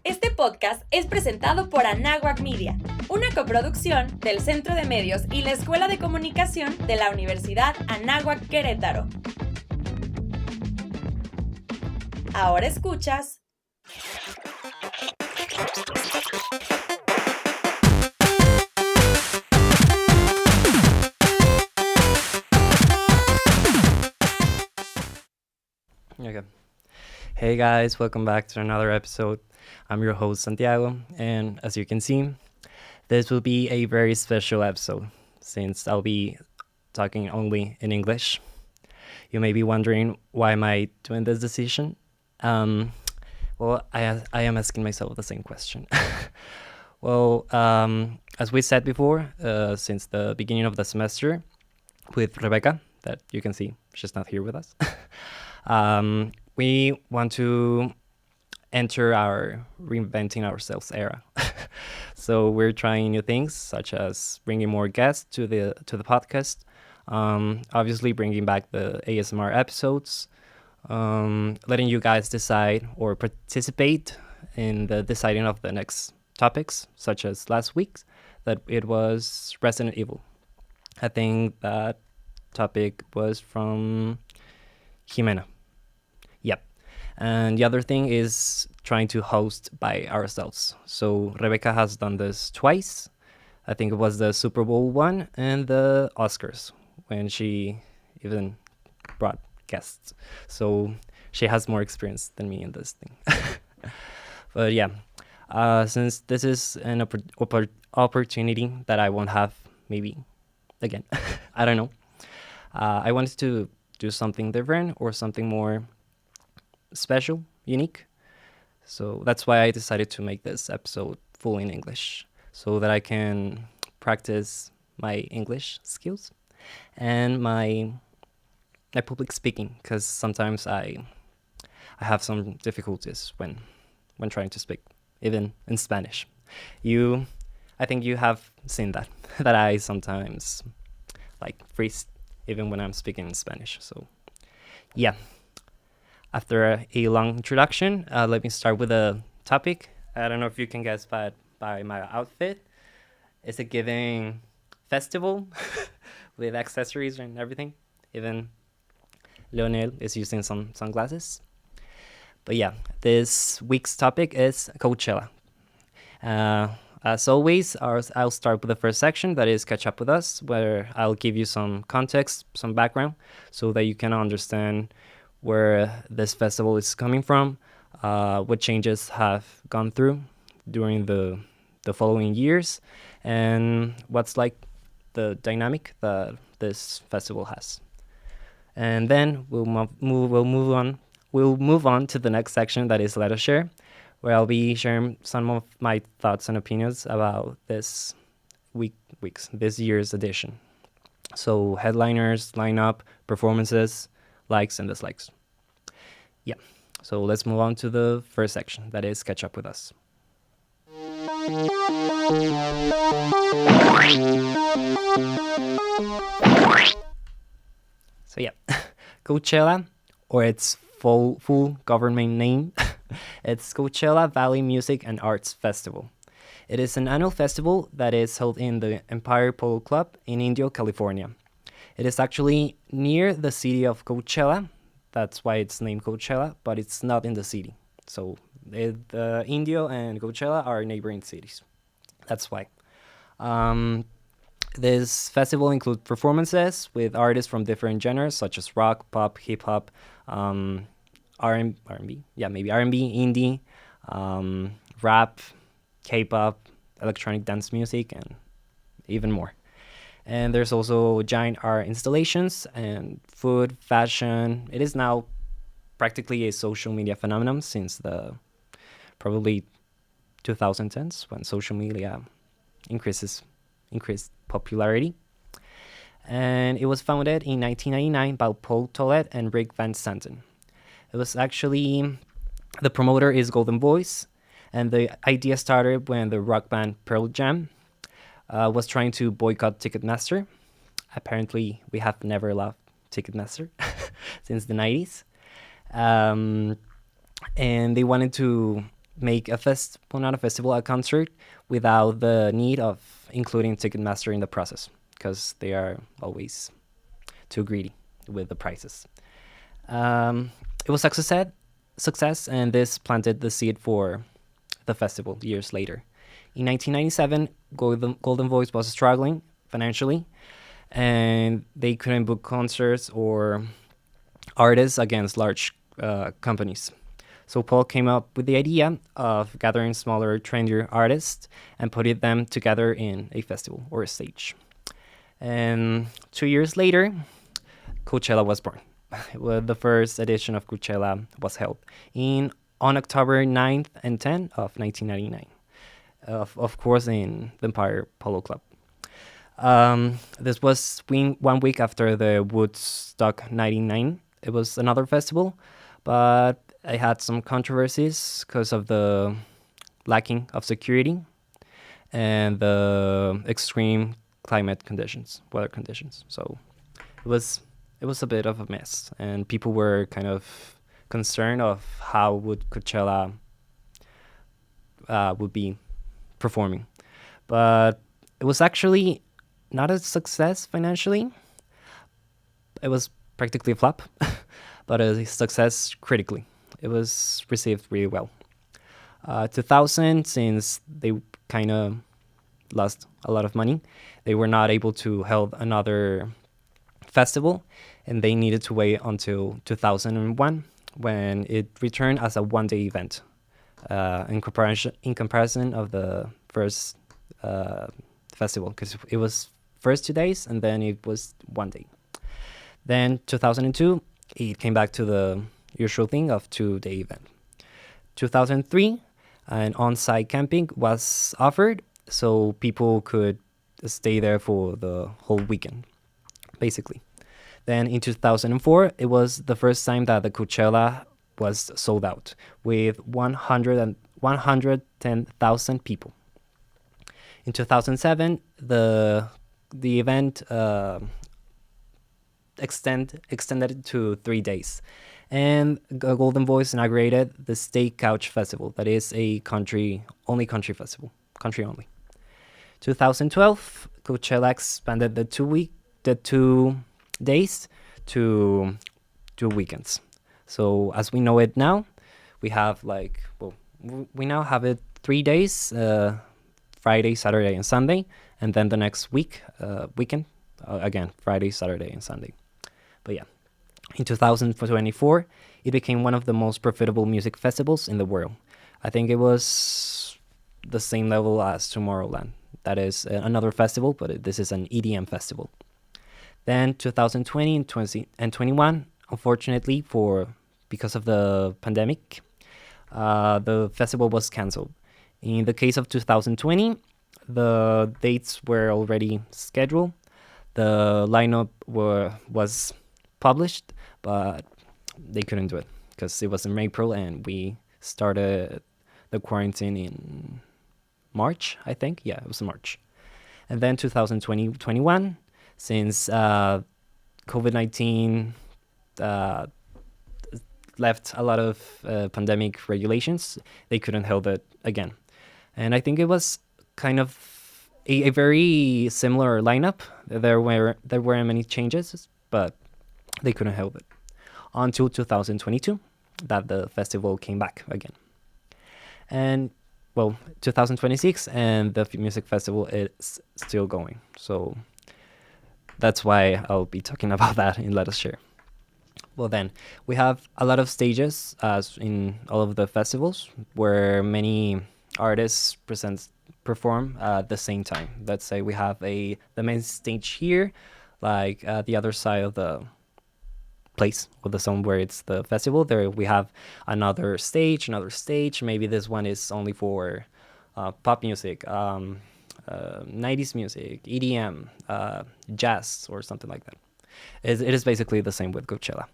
Este podcast es presentado por Anáhuac Media, una coproducción del Centro de Medios y la Escuela de Comunicación de la Universidad Anáhuac Querétaro. Ahora escuchas... Okay. Hey guys, welcome back to another episode. I'm your host Santiago, and as you can see, this will be a very special episode since I'll be talking only in English. You may be wondering, why am I doing this decision? Well, I am asking myself the same question. Well, as we said before, since the beginning of the semester with Rebecca, that you can see she's not here with us, we want to enter our reinventing ourselves era. So we're trying new things, such as bringing more guests to the podcast, obviously bringing back the ASMR episodes, letting you guys decide or participate in the deciding of the next topics, such as last week's, that it was Resident Evil. I think that topic was from Jimena. Yep. And the other thing is trying to host by ourselves. So Rebecca has done this twice. I think it was the Super Bowl one and the Oscars, when she even brought guests. So she has more experience than me in this thing. But yeah, since this is an opportunity that I won't have maybe again, I don't know. I wanted to do something different or something more special, unique. So that's why I decided to make this episode full in English, so that I can practice my English skills and my public speaking, because sometimes I have some difficulties when trying to speak, even in Spanish. I think you have seen that that I sometimes like freeze even when I'm speaking in Spanish. So yeah, after a long introduction, let me start with a topic. I don't know if you can guess by my outfit. It's a giving festival with accessories and everything. Even Leonel is using some sunglasses. But yeah, this week's topic is Coachella. As always, I'll start with the first section, that is Catch Up With Us, where I'll give you some context, some background, so that you can understand where this festival is coming from, what changes have gone through during the following years, and what's like the dynamic that this festival has. And then we'll move on to the next section, that is Let Us Share, where I'll be sharing some of my thoughts and opinions about this year's edition. So headliners, lineup, performances, likes and dislikes. Yeah, so let's move on to the first section, that is Catch Up With Us. So yeah, Coachella, or its full government name, it's Coachella Valley Music and Arts Festival. It is an annual festival that is held in the Empire Polo Club in Indio, California. It is actually near the city of Coachella. That's why it's named Coachella, but it's not in the city. So Indio and Coachella are neighboring cities. That's why. This festival includes performances with artists from different genres, such as rock, pop, hip-hop, R&B, yeah, maybe R&B, indie, rap, K-pop, electronic dance music, and even more. And there's also giant art installations and food, fashion. It is now practically a social media phenomenon since the probably 2010s, when social media increased popularity. And it was founded in 1999 by Paul Tollett and Rick Van Santen. It was actually, the promoter is Golden Voice, and the idea started when the rock band Pearl Jam was trying to boycott Ticketmaster. Apparently, we have never loved Ticketmaster since the 90s. And they wanted to make not a festival, a concert without the need of including Ticketmaster in the process, because they are always too greedy with the prices. It was a success, and this planted the seed for the festival years later. In 1997, Golden Voice was struggling financially, and they couldn't book concerts or artists against large companies. So Paul came up with the idea of gathering smaller, trendier artists and putting them together in a festival or a stage. And 2 years later, Coachella was born. The first edition of Coachella was held on October 9th and 10th of 1999, of course in the Empire Polo Club. This was 1 week after the Woodstock 99. It was another festival, but it had some controversies because of the lacking of security and the extreme weather conditions. So it was a bit of a mess, and people were kind of concerned of how would Coachella would be performing. But it was actually not a success financially. It was practically a flop, but a success critically. It was received really well. 2000, since they kind of lost a lot of money, they were not able to hold another festival, and they needed to wait until 2001 when it returned as a one-day event in comparison of the first festival, because it was first 2 days and then it was 1 day. Then 2002, it came back to the usual thing of 2-day event. 2003, an on-site camping was offered, so people could stay there for the whole weekend, basically. Then in 2004, it was the first time that the Coachella was sold out with 110,000 people. In 2007, the event extended to 3 days, and Golden Voice inaugurated the Stay Couch Festival, that is a country festival, country only. 2012, Coachella expanded the 2 days to 2 weekends. So as we know it now, we have we now have it 3 days, Friday, Saturday, and Sunday, and then the next weekend, again, Friday, Saturday, and Sunday. But yeah, in 2024, it became one of the most profitable music festivals in the world. I think it was the same level as Tomorrowland. That is another festival, but this is an EDM festival. Then 2020 and 2021, unfortunately, because of the pandemic, the festival was canceled. In the case of 2020, the dates were already scheduled. The lineup was published, but they couldn't do it because it was in April and we started the quarantine in March, I think. Yeah, it was in March. And then 2020-21, since COVID-19 left a lot of pandemic regulations, they couldn't hold it again. And I think it was kind of a very similar lineup. There weren't many changes, but they couldn't hold it until 2022 that the festival came back again. And 2026 and the music festival is still going. So that's why I'll be talking about that in Let Us Share. Well, then we have a lot of stages, as in all of the festivals, where many artists perform at the same time. Let's say we have the main stage here, like at the other side of the place with the zone where it's the festival. There we have another stage. Maybe this one is only for pop music, 90s music, EDM, jazz, or something like that. It is basically the same with Coachella.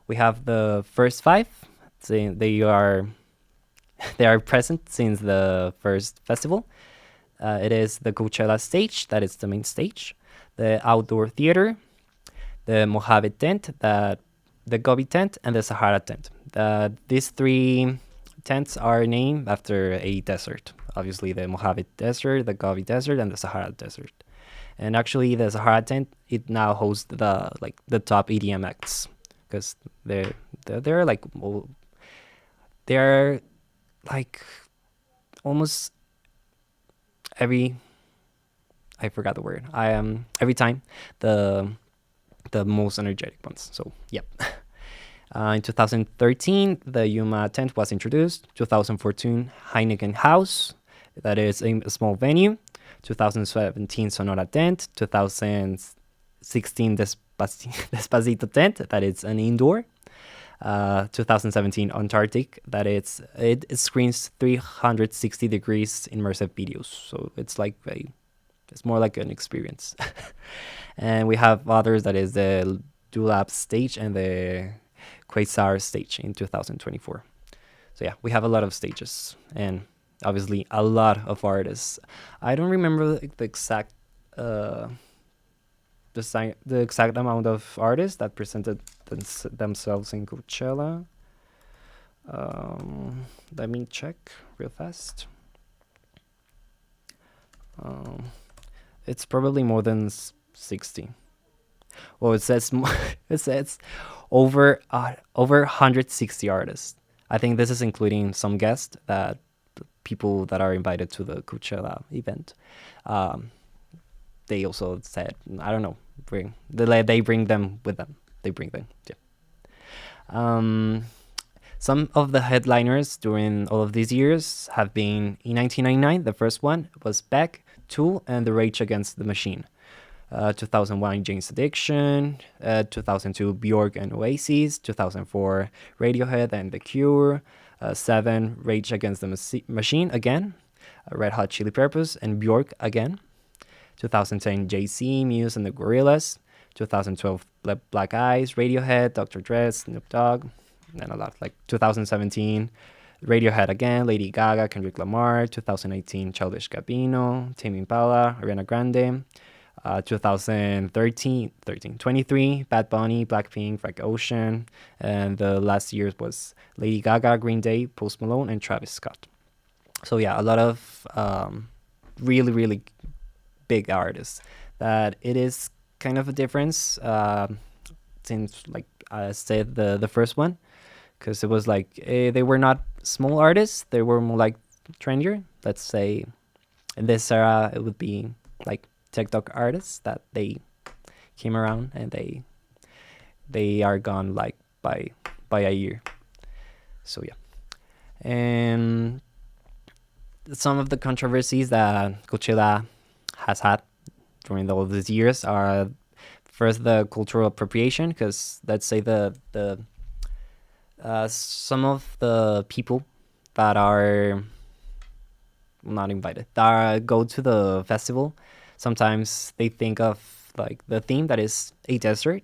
We have the first 5. They are present since the first festival. It is the Coachella stage, that is the main stage, the outdoor theater, the Mojave tent, the Gobi tent, and the Sahara tent. These 3 tents are named after a desert. Obviously, the Mojave Desert, the Gobi Desert, and the Sahara Desert. And actually, the Sahara tent, it now hosts the top EDM acts, because they're like they're like almost every, I forgot the word. I am every time the most energetic ones. So yep. In 2013, the Yuma tent was introduced. 2014, Heineken House, that is a small venue. 2017, Sonora tent. 2016, Despacito tent, that is an indoor. 2017, Antarctic, that it screens 360 degrees immersive videos. So it's more like an experience. And we have others, that is the Dulab stage and the Quasar stage in 2024. So yeah, we have a lot of stages and obviously a lot of artists. I don't remember the exact the exact amount of artists that presented themselves in Coachella. Let me check real fast. It's probably more than 60. Well, it says it says over 160 artists. I think this is including some guests, that people that are invited to the Coachella event. They also said, I don't know, they bring them with them. They bring them. Yeah. Some of the headliners during all of these years have been, in 1999, the first one was Beck, Tool, and the Rage Against the Machine. 2001, Jane's Addiction. 2002, Bjork and Oasis. 2004, Radiohead and The Cure. 7, Rage Against the Machine again. Red Hot Chili Peppers and Bjork again. 2010, Jay-Z, Muse and the Gorillaz. 2012, Black Eyes, Radiohead, Dr. Dre, Snoop Dogg, and a lot. Like 2017, Radiohead again, Lady Gaga, Kendrick Lamar. 2018, Childish Gambino, Tame Impala, Ariana Grande. 23, Bad Bunny, Blackpink, Frank Ocean, and the last year was Lady Gaga, Green Day, Post Malone, and Travis Scott. So yeah, a lot of really, really big artists. That it is kind of a difference since, like I said, the first one, because it was like they were not small artists; they were more like trendier. Let's say in this era, it would be like TikTok artists that they came around and they are gone like by a year. So yeah, and some of the controversies that Coachella has had during all of these years are, first, the cultural appropriation, because let's say the some of the people that are not invited, that go to the festival, sometimes they think of like the theme that is a desert,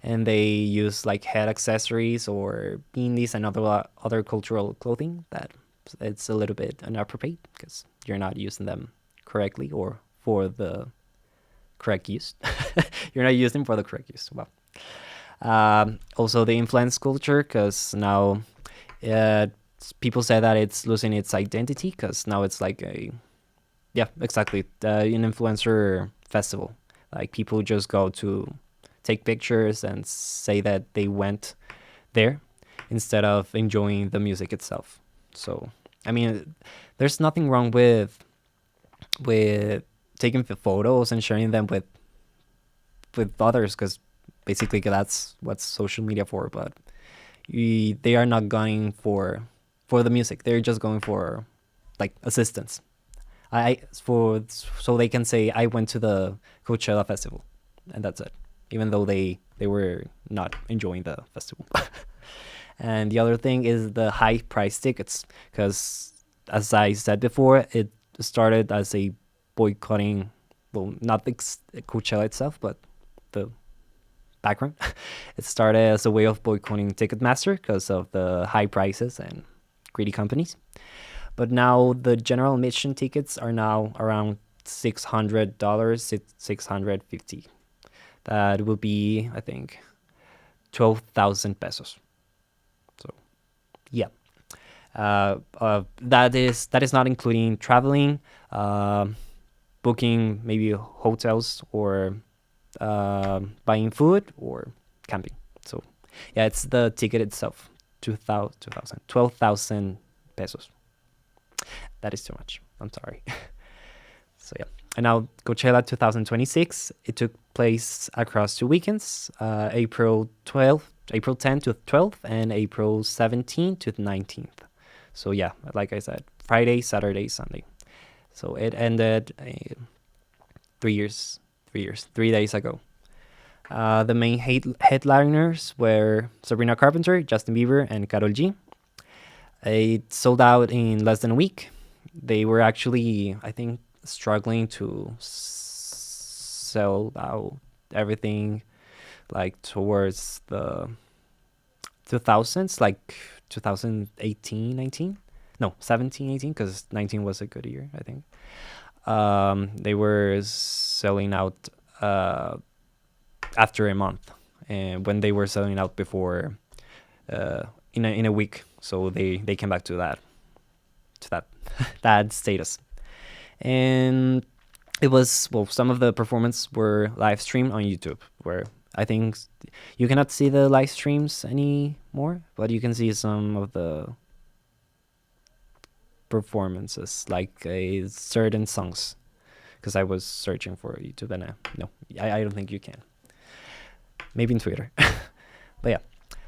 and they use like head accessories or beanies and other cultural clothing that it's a little bit inappropriate because you're not using them correctly or for the correct use. You're not using them for the correct use. Well, also the influence culture, because now people say that it's losing its identity, because now it's like an influencer festival. Like people just go to take pictures and say that they went there instead of enjoying the music itself. So, I mean, there's nothing wrong with taking the photos and sharing them with others, because basically that's what's social media for. But they are not going for the music. They're just going for like assistance. So they can say I went to the Coachella festival, and that's it, even though they were not enjoying the festival. And the other thing is the high price tickets, because as I said before, it started as a boycotting, well, not the Coachella itself, but the background. It started as a way of boycotting Ticketmaster because of the high prices and greedy companies. But now the general admission tickets are now around $600, $650. That will be, I think, 12,000 pesos. So, yeah. That is not including traveling, booking maybe hotels, or buying food, or camping. So yeah, it's the ticket itself, 12,000 pesos. That is too much. I'm sorry. So yeah. And now Coachella 2026, it took place across 2 weekends, April 10th to 12th, and April 17th to 19th. So yeah, like I said, Friday, Saturday, Sunday. So it ended 3 days ago. The main headliners were Sabrina Carpenter, Justin Bieber, and Karol G. It sold out in less than a week. They were actually, I think, struggling to sell out everything, like towards the 2000s, like 2018, 19. No, 17, 18, because 19 was a good year, I think. They were selling out after a month, and when they were selling out before, in a week. So they came back to that that status. And it was, well, some of the performances were live streamed on YouTube, where I think you cannot see the live streams anymore, but you can see some of the performances, like certain songs, because I was searching for YouTube, and no, I don't think you can. Maybe in Twitter. But yeah,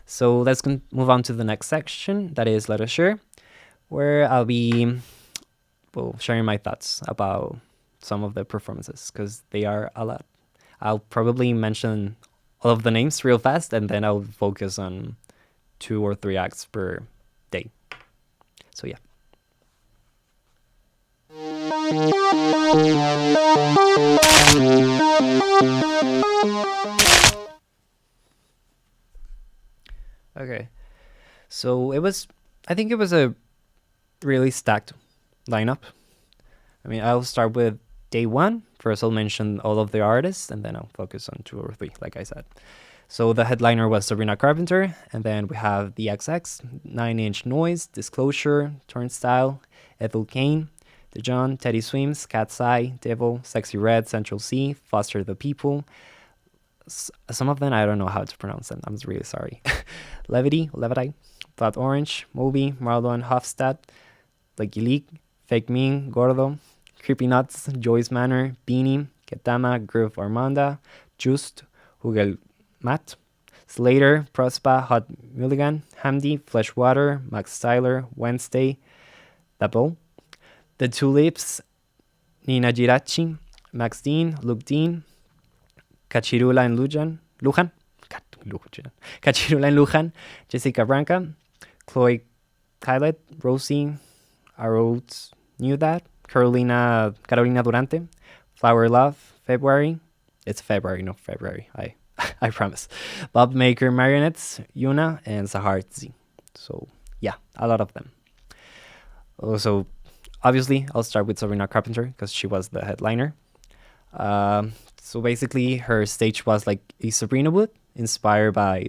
so let's move on to the next section, that is Let Us Share, where I'll be sharing my thoughts about some of the performances, because they are a lot. I'll probably mention all of the names real fast, and then I'll focus on 2 or 3 acts per day. So yeah. Okay, so I think it was a really stacked lineup. I mean, I'll start with day 1. First, I'll mention all of the artists, and then I'll focus on 2 or 3, like I said. So the headliner was Sabrina Carpenter, and then we have the XX, 9 Inch Noise, Disclosure, Turnstile, Ethel Cain, The John, Teddy Swims, Cat's Eye, Devil, Sexy Red, Central C, Foster the People. Some of them I don't know how to pronounce them. I'm really sorry. Levity, Blood Orange, Moby, Marlon Hofstad, Lucky League, Fake Mean, Gordo, Creepy Nuts, Joyce Manor, Beanie, Ketama, Groove Armanda, Just, Hugel Matt, Slater, Prospa, Hot Mulligan, Hamdi, Fleshwater, Max Styler, Wednesday, Double, The Tulips, Nina Girachi, Max Dean, Luke Dean, Cachirula and Lujan, Cachirula and Lujan, Jessica Branca, Chloe Kylet, Rosie, Arodes Knew That, Carolina Durante, Flower Love, February. It's February, no February. I promise. Bob Maker Marionettes, Yuna, and Sahar Z. So yeah, a lot of them. Also, obviously, I'll start with Sabrina Carpenter because she was the headliner. So basically, her stage was like a Sabrina Wood, inspired by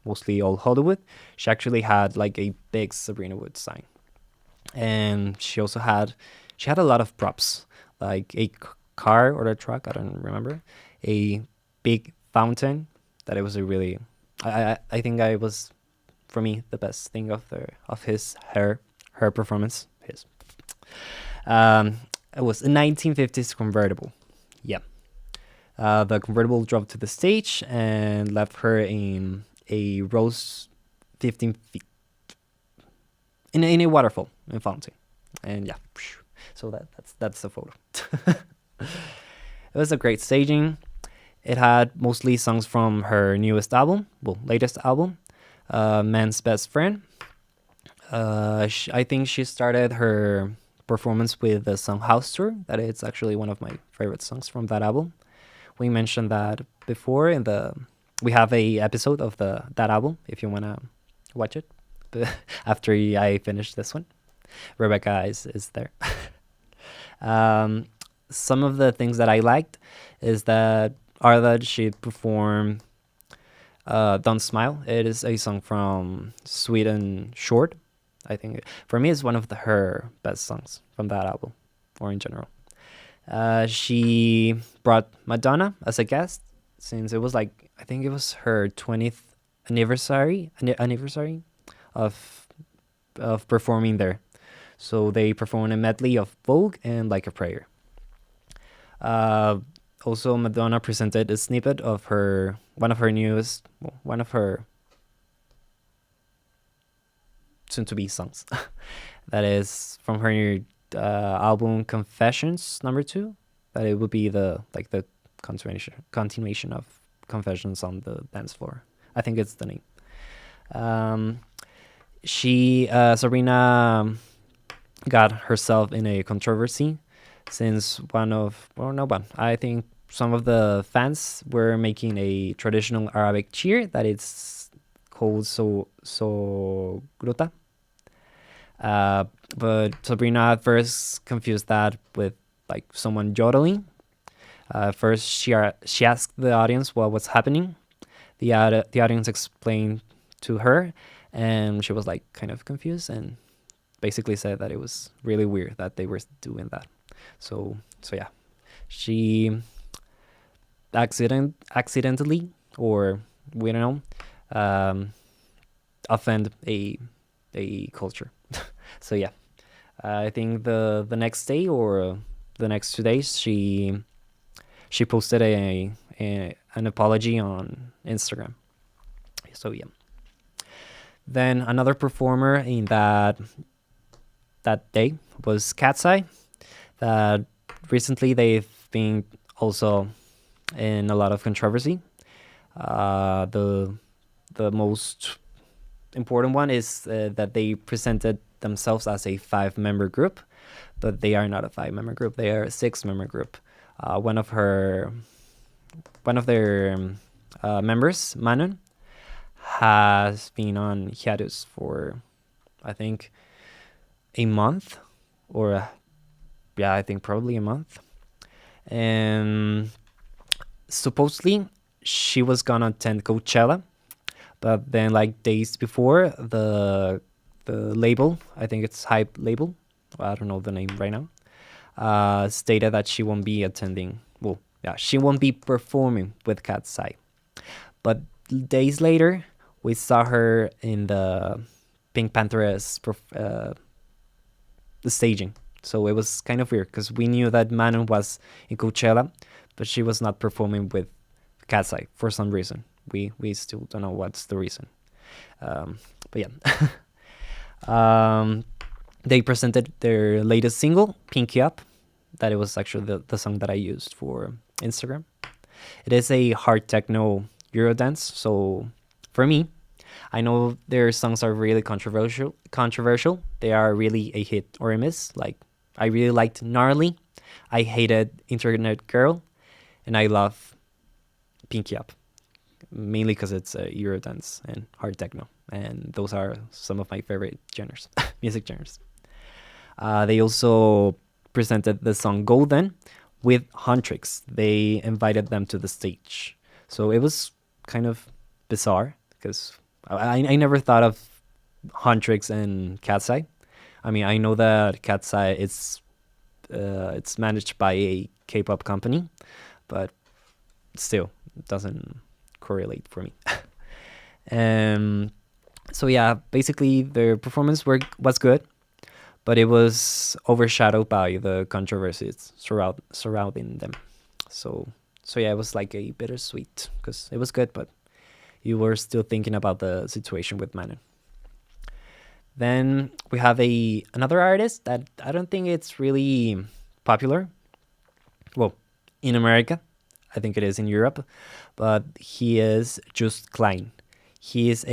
mostly old Hollywood. She actually had like a big Sabrina Wood sign, and she had a lot of props, like a car or a truck, I don't remember, a big fountain. That it was a really, I think I was, for me, the best thing of her performance. It was a 1950s convertible. Yeah. The convertible drove to the stage and left her in a rose 15 feet in a waterfall in fountain. And yeah, so that's the photo. It was a great staging. It had mostly songs from her latest album, Man's Best Friend. I think she started her performance with the song House Tour. That is actually one of my favorite songs from that album. We mentioned that before we have a episode of that album if you want to watch it after I finish this one. Rebecca is there. Some of the things that I liked are that she performed Don't Smile. It is a song from Sweet and Short. I think for me it's one of her best songs from that album, or in general. She brought Madonna as a guest since it was like I think it was her 20th anniversary of performing there. So they performed a medley of Vogue and Like a Prayer. Uh, Also, Madonna presented a snippet of one of her newest, well, one of her soon-to-be songs. That is from her album Confessions #2. That it would be the continuation of Confessions on the Dance Floor. I think it's the name. Um, Sabrina got herself in a controversy since I think some of the fans were making a traditional Arabic cheer that it's called so gruta. But Sabrina at first confused that with like someone yodeling. First, she asked the audience what was happening. The audience explained to her, and she was like kind of confused and basically said that it was really weird that they were doing that. So yeah, she accidentally, or we don't know, offend a culture. So yeah, I think the next day or the next 2 days she posted an apology on Instagram. So yeah. Then another performer in that day was Cat's Eye. That recently they've been also in a lot of controversy. The most important one is that they presented themselves as a 5-member group, but they are not a 5-member group. They are a 6-member group. One of their members, Manon, has been on hiatus for I think a month, or I think probably a month. And supposedly she was gonna attend Coachella, but then like days before, the label, I think it's Hype label, I don't know the name right now, stated that she won't be attending. Well, yeah, she won't be performing with Cat's Eye. But days later, we saw her in the Pink Pantheress the staging. So it was kind of weird because we knew that Manon was in Coachella, but she was not performing with Cat's Eye for some reason. We still don't know what's the reason. But yeah. They presented their latest single, Pinky Up. That it was actually the song that I used for Instagram. It is a hard techno Eurodance. So for me, I know their songs are really controversial. They are really a hit or a miss. Like, I really liked Gnarly. I hated Internet Girl. And I love Pinky Up. Mainly because it's Eurodance and hard techno. And those are some of my favorite genres, music genres. They also presented the song Golden with Huntrix. They invited them to the stage. So it was kind of bizarre because I never thought of Huntrix and Cat's Eye. I mean, I know that Cat's Eye it's managed by a K-pop company, but still, it doesn't correlate for me. So yeah, basically their performance was good, but it was overshadowed by the controversies surrounding them. So yeah, it was like a bittersweet because it was good, but you were still thinking about the situation with Manon. Then we have another artist that I don't think it's really popular. Well, in America, I think it is in Europe, but he is Just Klein. He is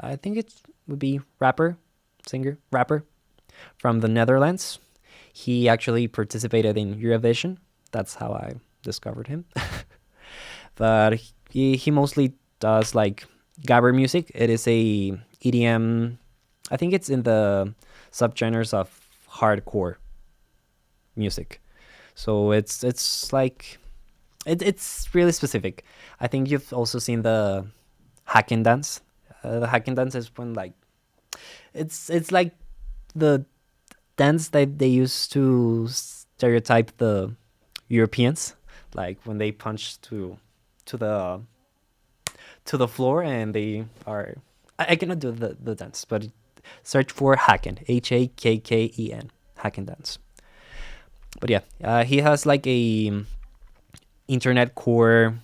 I think it would be singer, rapper from the Netherlands. He actually participated in Eurovision. That's how I discovered him. But he mostly does like gabber music. It is a EDM. I think it's in the subgenres of hardcore music. So it's like it's really specific. I think you've also seen the Hack and Dance. The hacking dance is when like it's like the dance that they used to stereotype the Europeans, like when they punch to the to the floor and they are. I cannot do the dance, but search for Hacken, Hakken, Hacken dance. But yeah, he has like a internet core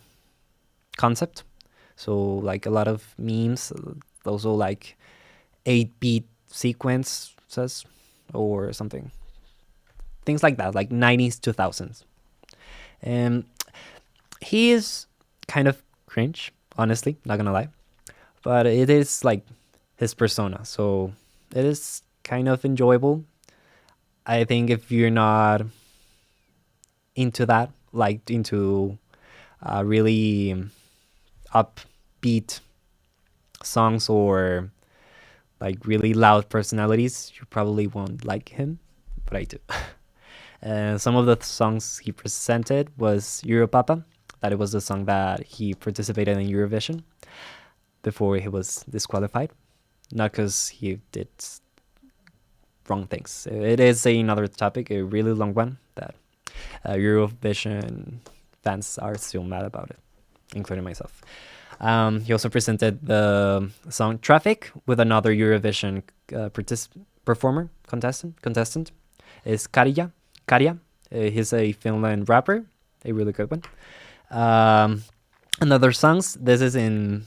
concept, so like a lot of memes, also like 8-beat sequences or something, things like that, like 90s 2000s. And he is kind of cringe, honestly, not gonna lie, but it is like his persona, so it is kind of enjoyable. I think if you're not into that, like into really upbeat songs or like really loud personalities, you probably won't like him, but I do. Some of the songs he presented was Europapa. That it was the song that he participated in Eurovision before he was disqualified. Not because he did wrong things. It is another topic, a really long one, that Eurovision fans are still mad about it, including myself. He also presented the song Traffic with another Eurovision contestant is Karja. He's a Finland rapper, a really good one. Another songs, this is in,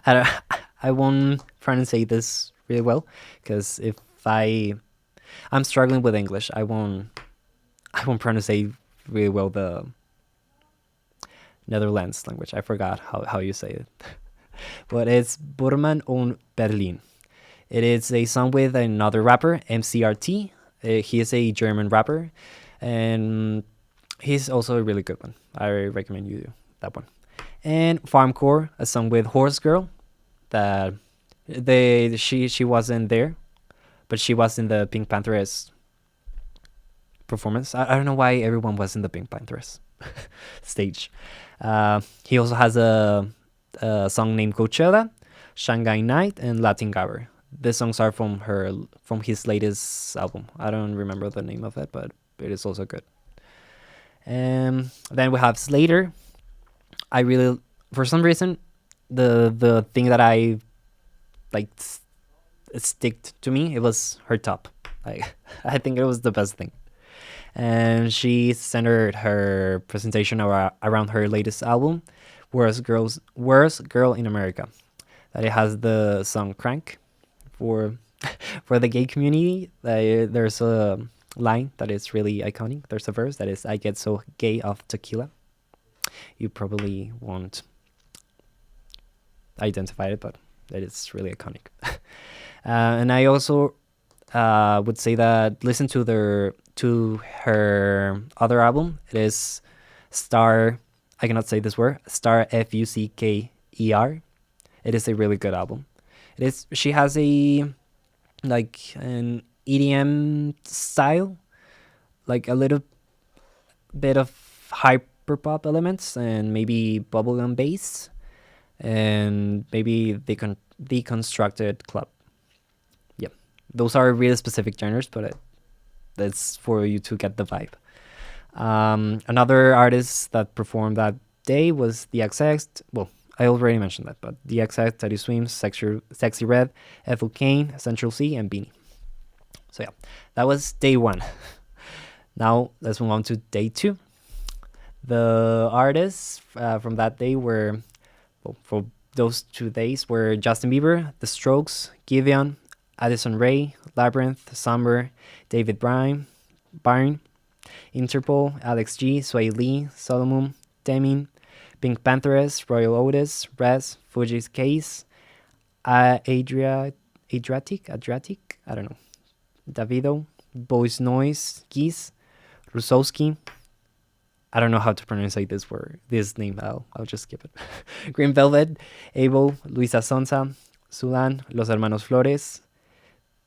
I won't pronounce this really well, because if I'm struggling with English, I won't pronounce really well the Netherlands language. I forgot how you say it. But it's Burman on Berlin. It is a song with another rapper, MCRT. He is a German rapper, and he's also a really good one. I recommend you that one. And Farmcore, a song with Horse Girl, that she wasn't there, but she was in the Pink Panthers performance. I don't know why everyone was in the Pink Panthers stage. He also has a song named Coachella, Shanghai Night, and Latin Gabber. The songs are from his latest album. I don't remember the name of it, but it is also good. And then we have Slater. I really, for some reason, the thing that I like sticked to me, it was her top. Like I think it was the best thing. And she centered her presentation around her latest album, Worst Girl in America. That it has the song Crank for the gay community. There's a line that is really iconic. There's a verse that is, I get so gay off tequila. You probably won't identify it, but it is really iconic. And I also would say that listen to her other album. It is Star. I cannot say this word. Star Fucker. It is a really good album. It is. She has an EDM style, like a little bit of hyperpop elements and maybe bubblegum bass, and maybe deconstructed club. Yeah, those are really specific genres, but that's for you to get the vibe. Another artist that performed that day was the XX. Well, I already mentioned that, but the XX, Teddy Swims, Sexy Red, Ethel Kane, Central C, and Beanie. So yeah, that was day one. Now let's move on to day two. The artists from that day were, for those 2 days, were Justin Bieber, The Strokes, Giveon, Addison Rae, Labyrinth, Summer, David Byrne, Interpol, Alex G, Sway Lee, Solomon, Demin, Pink Panthers, Royal Otis, Rez, Fuji's Case, Adriatic, I don't know, Davido, Boys Noise, Geese, Rusowski. I don't know how to pronounce this name. I'll just skip it. Green Velvet, Abel, Luisa Sonza, Sulan, Los Hermanos Flores,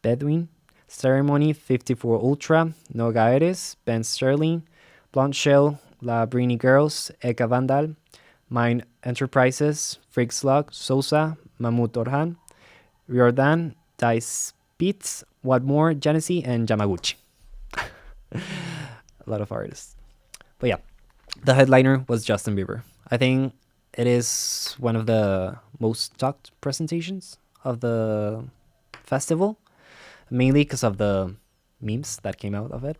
Bedouin, Ceremony, 54 Ultra, No Gaeres, Ben Sterling, Blonde Shell, La Brini Girls, Eka Vandal, Mine Enterprises, Freak Slug, Sosa, Mahmoud Orhan, Riordan, Dice Beats, What More, Genesee, and Yamaguchi. A lot of artists. But yeah, the headliner was Justin Bieber. I think it is one of the most talked presentations of the festival, mainly because of the memes that came out of it.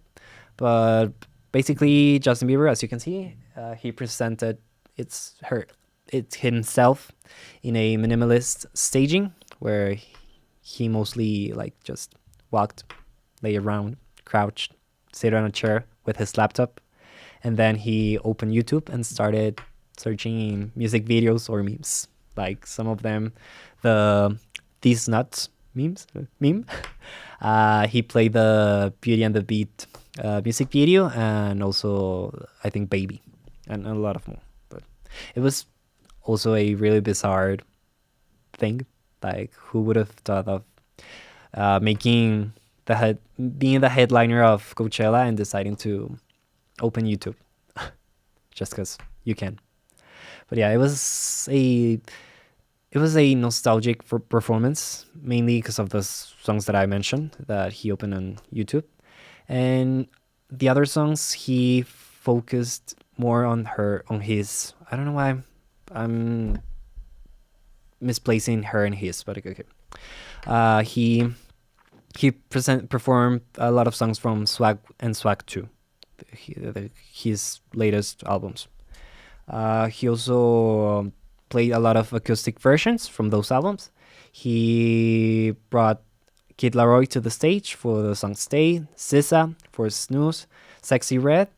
But basically, Justin Bieber, as you can see, he presented it's himself in a minimalist staging where he mostly like just walked, lay around, crouched, sit on a chair with his laptop, and then he opened YouTube and started searching music videos or memes. Like some of them, the These Nuts meme. He played the Beauty and the Beat music video, and also I think Baby, and a lot of more. But it was also a really bizarre thing. Like, who would have thought of being the headliner of Coachella and deciding to open YouTube just because you can. But yeah, it was a nostalgic performance, mainly because of the songs that I mentioned that he opened on YouTube, and the other songs he focused more on his. I don't know why I'm misplacing her and his, but okay. He performed a lot of songs from Swag and Swag 2, his latest albums. He also played a lot of acoustic versions from those albums. He brought Kid Laroi to the stage for the song Stay, SZA for Snooze, Sexy Red,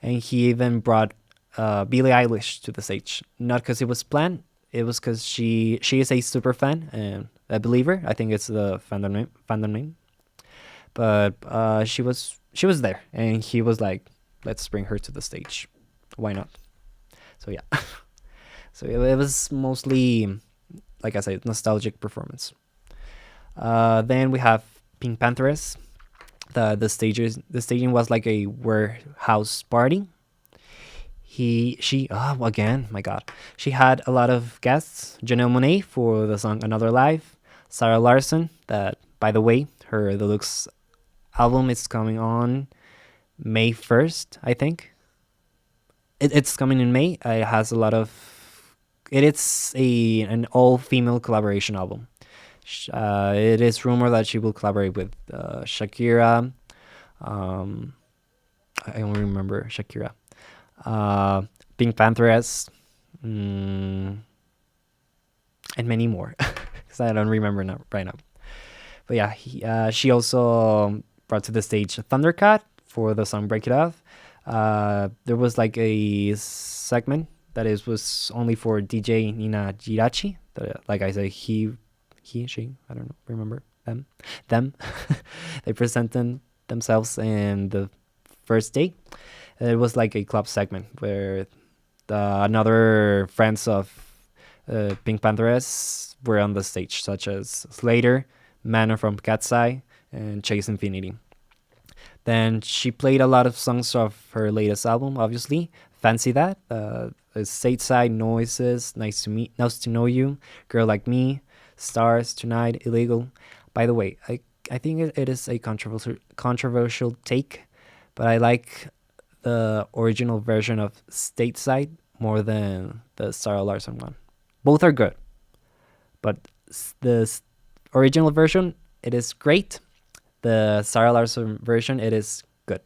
and he even brought Billie Eilish to the stage. Not because it was planned, it was because she is a super fan and a believer. I think it's the fandom name. But she was there, and he was like, let's bring her to the stage. Why not? So yeah. So it was mostly, like I said, nostalgic performance. Then we have Pink Panthers. The staging was like a warehouse party. Again, my God. She had a lot of guests. Janelle Monáe for the song Another Life. Sarah Larson, that, by the way, her deluxe album is coming on May 1st, I think. It's coming in May. It has a lot of... It's an all-female collaboration album. It is rumored that she will collaborate with Shakira. I only remember Shakira. Pink Panthers. And many more. Because I don't remember right now. But yeah, she also brought to the stage Thundercat for the song Break It Off. There was like a segment that was only for DJ Nina Girachi. Like I say, she, I don't know, remember them. They presented themselves in the first day. It was like a club segment where another friends of Pink Panthers were on the stage, such as Slater, Manor from Cat's Eye, and Chase Infinity. Then she played a lot of songs of her latest album, obviously. Fancy That, Stateside, Noises, Nice to Know You, Girl Like Me, Stars, Tonight, Illegal. By the way, I think it is a controversial take, but I like the original version of Stateside more than the Sarah Larson one. Both are good, but the original version, it is great. The Sarah Larson version, it is good.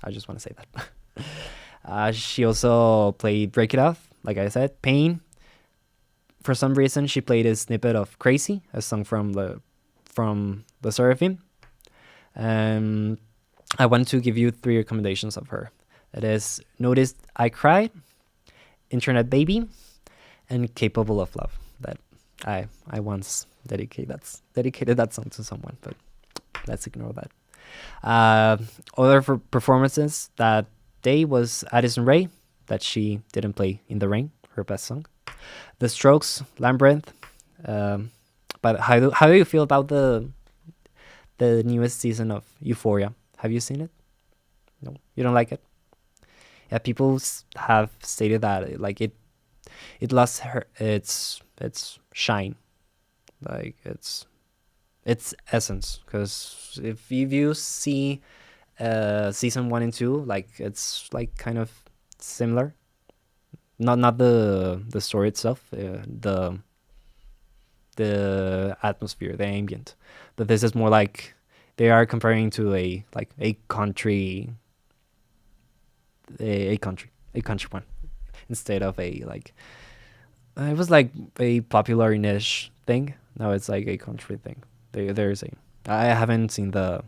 I just want to say that. She also played Break It Off, like I said, Pain. For some reason, she played a snippet of Crazy, a song from the Seraphim. I want to give you 3 recommendations of her. It is Noticed I Cried, Internet Baby, and Capable of Love. That I once dedicated that song to someone, but let's ignore that. Other performances that day was Addison Rae, that she didn't play in the rain, her best song. The Strokes, Labyrinth. But how do you feel about the newest season of Euphoria? Have you seen it? No, you don't like it? Yeah, people have stated that like it lost its shine, like its essence. Because if you see season 1 and 2, like it's like kind of similar. Not the story itself, the atmosphere, the ambient. But this is more like they are comparing to a country, a country one, instead of a like it was like a popular niche thing. Now it's like a country thing. There's a I haven't seen I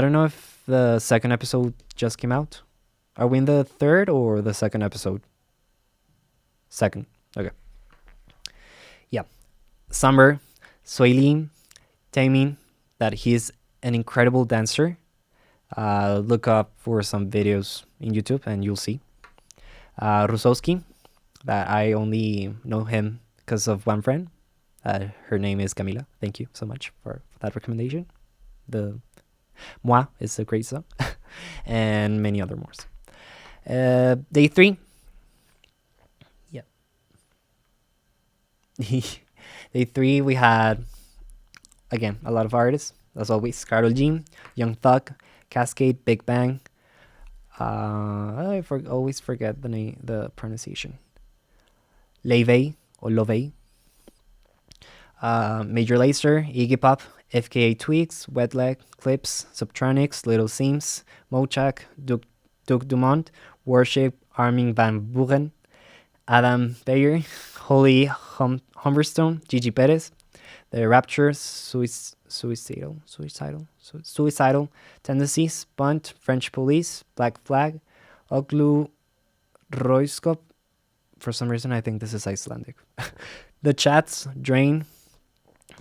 don't know if the second episode just came out. Are we in the third or the second episode? Second. Okay. Yeah. Summer, Soilin, Taemin, that he's an incredible dancer. Look up for some videos in YouTube and you'll see. Rusowski, that I only know him because of one friend. Her name is Camila. Thank you so much for that recommendation. The Moi is a great song. And many other more. Day 3. Yeah. Day 3, we had, again, a lot of artists. As always, Karol G, Young Thug, Cascade, Big Bang. I always forget the pronunciation. Leve or Love. Major Lazer, Iggy Pop, FKA Twigs, Wet Leg, Clips, Subtronics, Little Sims, Mochak, Duke Dumont, Worship, Armin van Buuren, Adam Beyer, Holly Humberstone, Gigi Perez, The Raptures, Suicidal Tendencies, Bunt, French Police, Black Flag, Oglu Royskop. For some reason, I think this is Icelandic. The Chats, Drain,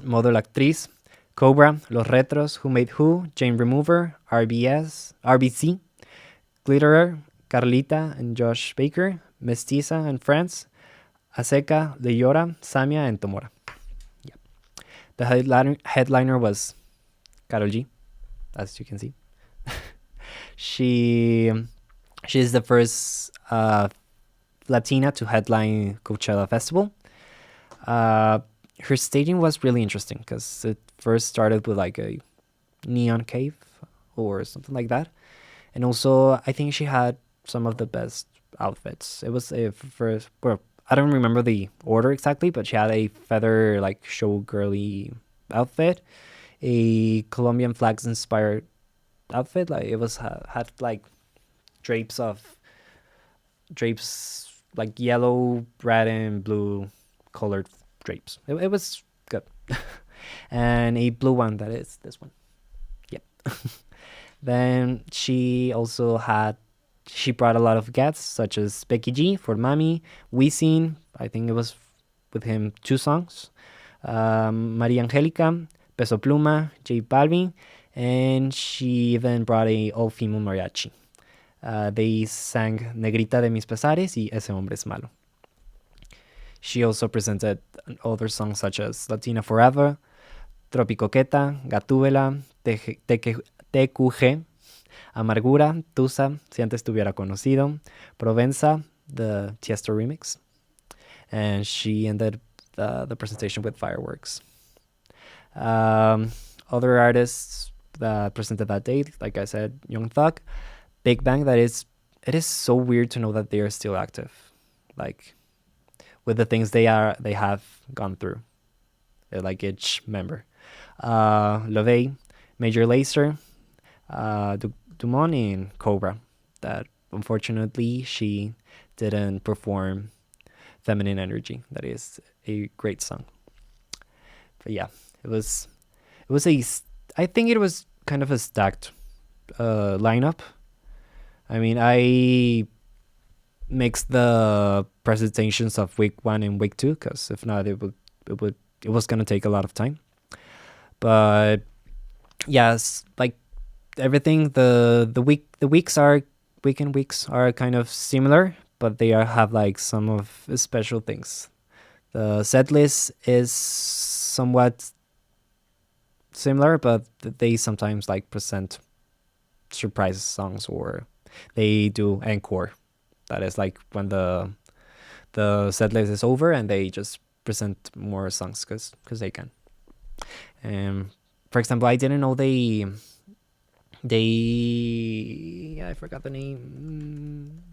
Modo la Actriz, Cobra, Los Retros, Who Made Who, Jane Remover, RBC, Glitterer, Carlita and Josh Baker, Mestiza and Friends, Aseka, Leora, Samia, and Tomora. Yeah. The headliner was Karol G, as you can see. She's the first Latina to headline Coachella Festival. Her staging was really interesting because it first started with like a neon cave or something like that. And also, I think she had some of the best outfits. It was a first, well, I don't remember the order exactly, but she had a feather, like, showgirly outfit, a Colombian flags inspired outfit. Like, it was, had like drapes, like yellow, red, and blue colored drapes. It was good. And a blue one, that is this one. Yep. Then she brought a lot of guests, such as Becky G for Mami, Wisin, I think it was with him 2 songs, Maria Angelica, Peso Pluma, J Balvin, and she even brought a all-female mariachi. They sang Negrita de mis pesares y Ese hombre es malo. She also presented other songs such as Latina Forever, Tropicoqueta, Gatúbela, TQG, Amargura, Tusa, Si antes te hubiera conocido, Provenza, the Tiesto remix. And she ended the presentation with fireworks. Other artists that presented that day, like I said, Young Thug, Big Bang, it is so weird to know that they are still active. Like, with the things they have gone through. Like each member. Love, Major Lazer, Dumont, and Cobra. That unfortunately she didn't perform Feminine Energy. That is a great song. But yeah, I think it was kind of a stacked lineup. I mean, I mixed the presentations of week 1 and week 2 because if not, it was gonna take a lot of time. But yes, like everything, the weeks are weekend weeks are kind of similar, but they have like some of special things. The set list is somewhat similar, but they sometimes like present surprise songs, or they do encore. That is like when the the set list is over and they just present more songs because they can. For example, I didn't know they I forgot the name.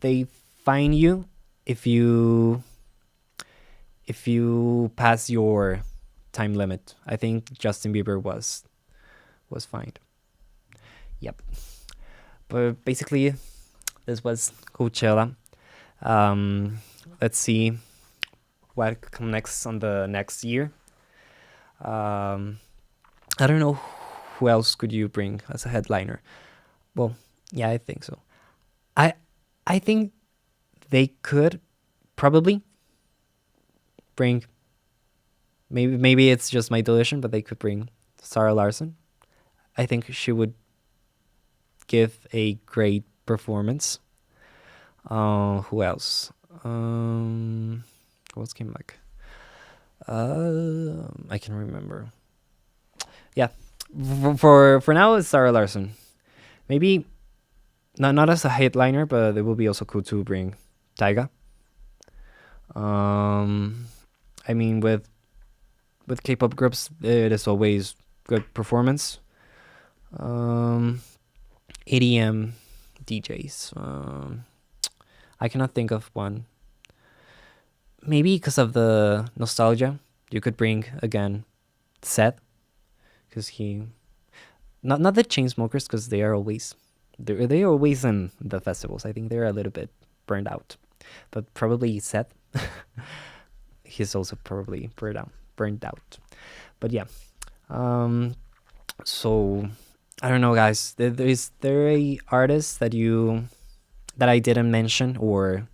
They fine you if you pass your time limit. I think Justin Bieber was fined. Yep. But basically, this was Coachella. Let's see what comes next on the next year. I don't know who else could you bring as a headliner. Well, yeah, I think so. I think they could probably bring. Maybe it's just my delusion, but they could bring Sarah Larson. I think she would give a great performance. Who else? What came back? I can remember. Yeah, for now it's Sarah Larson. Maybe not as a headliner, but it will be also cool to bring Taiga. I mean, with K-pop groups, it is always good performance. EDM DJs. I cannot think of one. Maybe because of the nostalgia, you could bring again Seth, because he not the Chainsmokers, because they are always in the festivals. I think they're a little bit burned out, but probably Seth. He's also probably burned out. But yeah, so I don't know, guys. Is there a artist that I didn't mention, or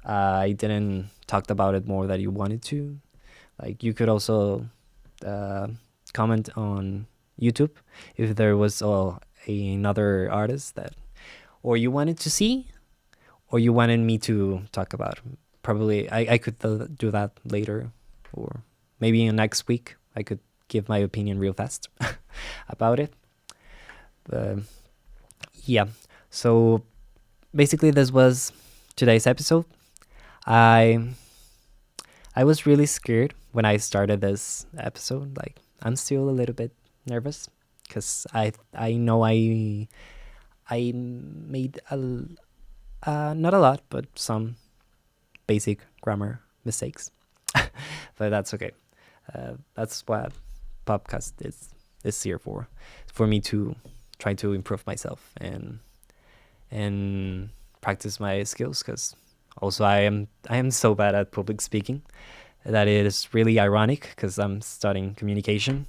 I didn't talk about it more that you wanted to? Like, you could also comment on YouTube if there was another artist that or you wanted to see, or you wanted me to talk about. Probably I could do that later, or maybe next week I could give my opinion real fast about it. But yeah, so basically this was today's episode. I was really scared when I started this episode. Like, I'm still a little bit nervous because I know I made not a lot, but some basic grammar mistakes. But that's okay. That's what POPCAST is here for me to try to improve myself and practice my skills, because also I am so bad at public speaking that it is really ironic, because I'm studying communication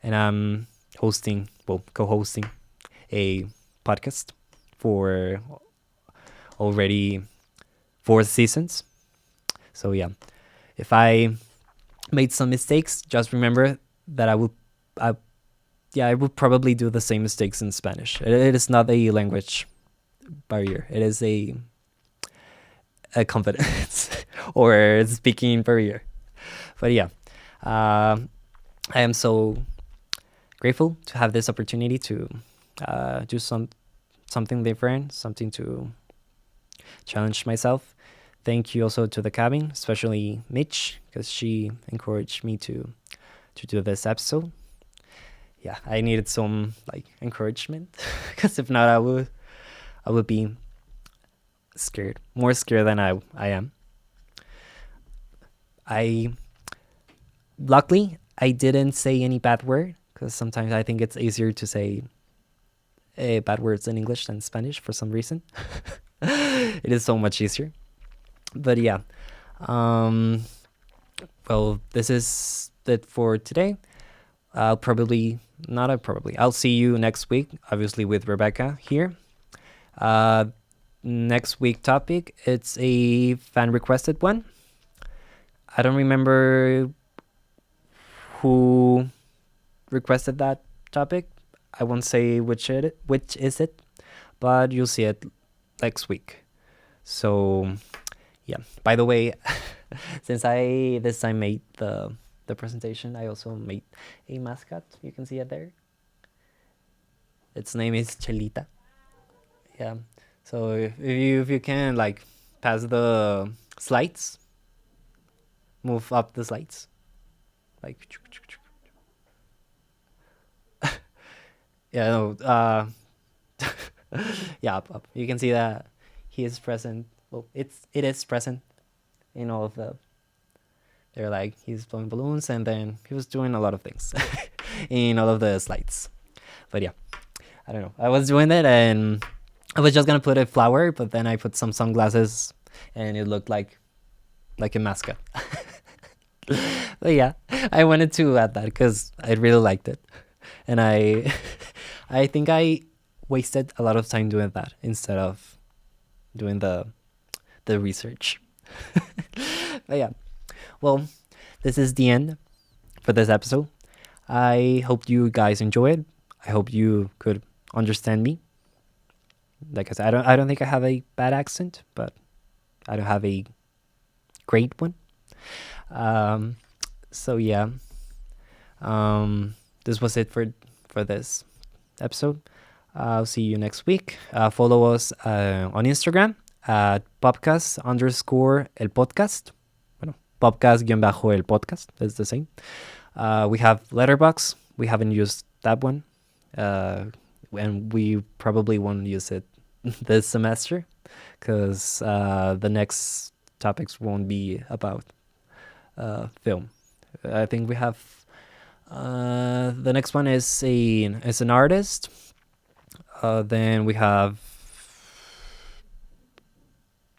and I'm co-hosting a podcast for already 4 seasons. So yeah, if I made some mistakes, just remember that I will probably do the same mistakes in Spanish. It is not a language barrier. It is a confidence or speaking barrier. But yeah, I am so grateful to have this opportunity to do something different, something to challenge myself. Thank you also to the cabin, especially Mitch, because she encouraged me to do this episode. Yeah, I needed some encouragement, because if not, I would be scared, more scared than I am. Luckily I didn't say any bad word, because sometimes I think it's easier to say bad words in English than Spanish for some reason. It is so much easier. But yeah, well, this is it for today. I'll see you next week, obviously with Rebecca here. Next week topic, it's a fan requested one. I don't remember who requested that topic. I won't say which is it, but you'll see it next week. So yeah, by the way, since I this time made the presentation, I also made a mascot. You can see it there. Its name is Chelita. Yeah. So if you can pass the slides. Move up the slides. Like, yeah, no, yeah, up. You can see that he is present. Well, it is present in all of the. They're like he's blowing balloons, and then he was doing a lot of things in all of the slides. But yeah, I don't know. I was doing it, and I was just gonna put a flower, but then I put some sunglasses, and it looked like a mascot. But yeah, I wanted to add that because I really liked it, and I I think I wasted a lot of time doing that instead of doing the research. But yeah, well, this is the end for this episode. I hope you guys enjoyed. I hope you could understand me. Like I said, I don't think I have a bad accent, but I don't have a great one. So yeah, this was it for this episode. I'll see you next week. Follow us on Instagram at POPCAST_el podcast. Bueno, POPCAST_el podcast. That's the same. We have Letterboxd. We haven't used that one. And we probably won't use it this semester because the next topics won't be about film. I think we have the next one is an artist. Then we have,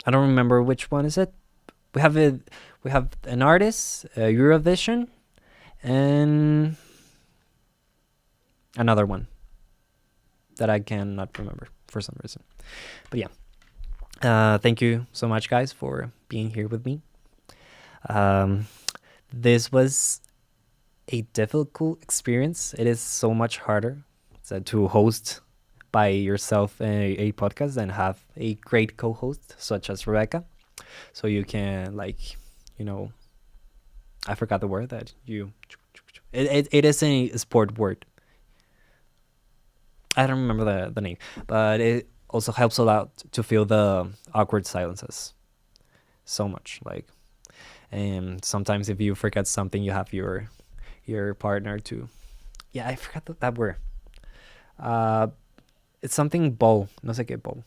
I don't remember which one is it. We have an artist, Eurovision, and another one that I cannot remember for some reason. But yeah, thank you so much, guys, for being here with me. This was a difficult experience. It is so much harder to host by yourself a podcast and have a great co-host such as Rebecca. So you can, like, I forgot the word that you. It is a sport word. I don't remember the name, but it also helps a lot to feel the awkward silences so much. Like, and sometimes if you forget something, you have your partner to. Yeah, I forgot that word. It's something bowl. No sé qué bowl.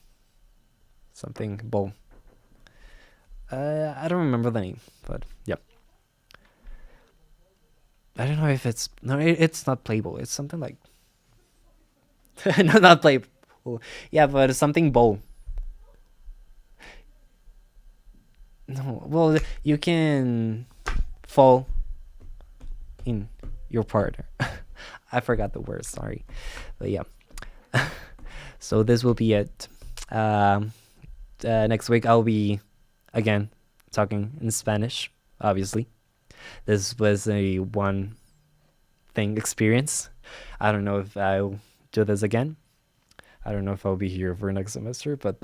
Something bowl. I don't remember the name, but yeah. I don't know if it's it's not playable. It's something like no, not playable. Yeah, but it's something bowl. No, well, you can fall in your partner. I forgot the word. Sorry, but yeah. So this will be it. Next week I'll be again talking in Spanish. Obviously, this was a one thing experience. I don't know if I'll do this again. I don't know if I'll be here for next semester, but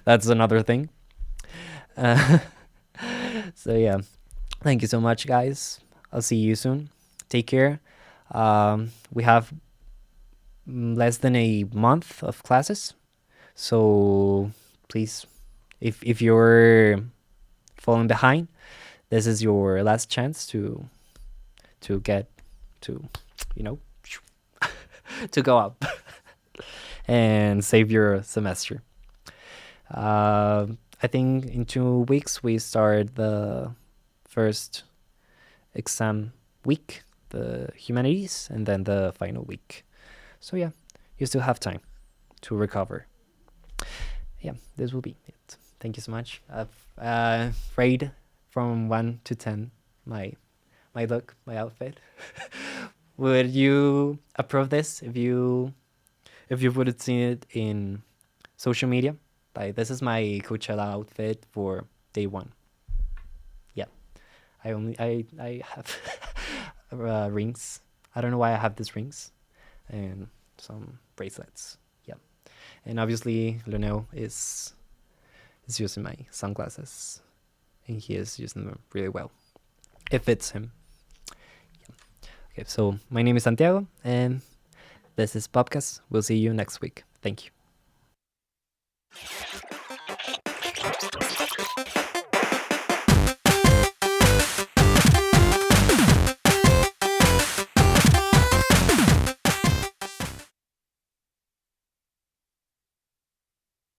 that's another thing. So yeah, thank you so much, guys. I'll see you soon. Take care. We have less than a month of classes, so please, if you're falling behind, this is your last chance to get to to go up and save your semester. I think in 2 weeks we start the first exam week, the humanities, and then the final week. So yeah, you still have time to recover. Yeah, this will be it. Thank you so much. I've rate from 1 to 10 my look, my outfit. Would you approve this if you would have seen it in social media? Like, this is my Coachella outfit for day 1. Yeah, I have rings. I don't know why I have these rings and some bracelets. Yeah, and obviously Lionel is using my sunglasses, and he is using them really well. It fits him. Yeah. Okay, so my name is Santiago, and this is POPCAST. We'll see you next week. Thank you.